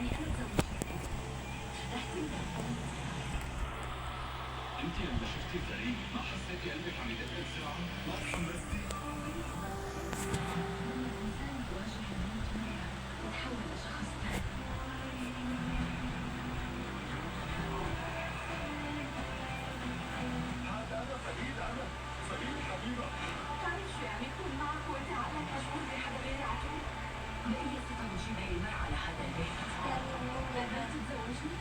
انت لما شفتي فريق ما حسيتي قلبك عم يدق بسرعه؟ ما تحمستي؟ الانسان يواجه الموت مره وتحول لشخص ثاني. هذا انا فريد حبيبه. بتعرف شو يعني يكون معك وانت عقلك مشغول بحدا غيري على طول؟ بأي ثقة بتجيب هي المرأة على حدا البيت؟ بدك تتزوجني؟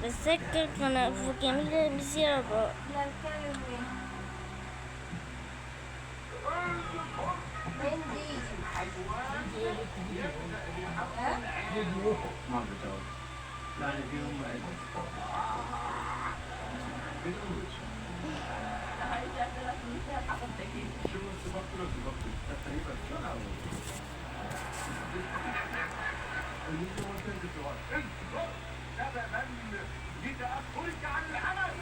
بتذكر كنا في جميلة بزيارة. ما بتعرف. لا فيهم شو سبقتوا تقريبا شو سببا لتأخرك عن العمل.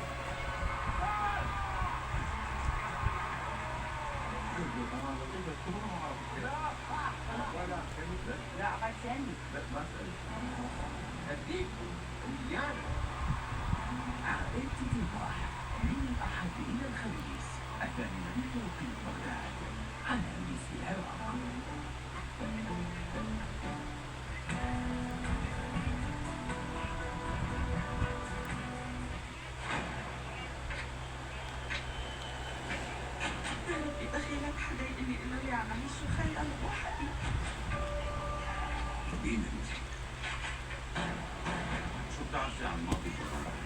لا عمل ثاني. لا ما سألت. هديك مليان. عائلة الضباح من الأحد إلى الخميس 8 بتوقيت بغداد على ميس العراق. دخيلك حدا يقول لي انه يعمل شو خلى وحدي. مين انت؟ شو بتعرفي عن ماضي بغداد؟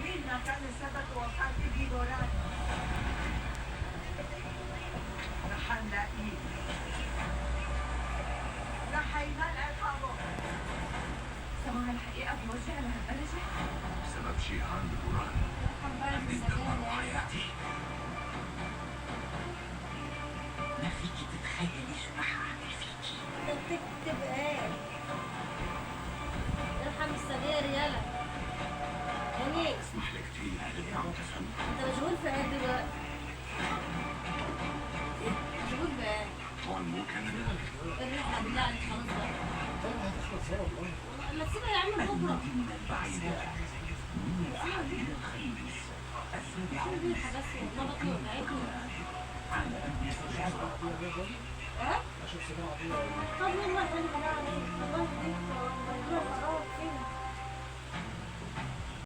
مين كان سبب وفاة ديبوران؟ رح نلاقيه. رح ينال عقابه. سماع الحقيقة بيوجع لهالدرجة؟ بسبب شيهان ديبوران أنت دمروا حياتي. ما فيكي تتخيلي شو رح أعمل فيكي. بدك تكتب ايه؟ ارحم الصغير يلا. هنيك اسمح لك تقولي قلبي عم تسم. انت مشغول في ايه دلوقتي؟ مشغول بايه؟ هون مو كندا. الرحلة بالله عليك خلاص بقى. ما تسيبها يا عم بكرة. من البعيدات من الأحد إلى الخميس 7 بس ما بطلع تعبني. على أمس العراق. ها؟ طب والله حلو عليك. والله يهديك والله حرام فينا.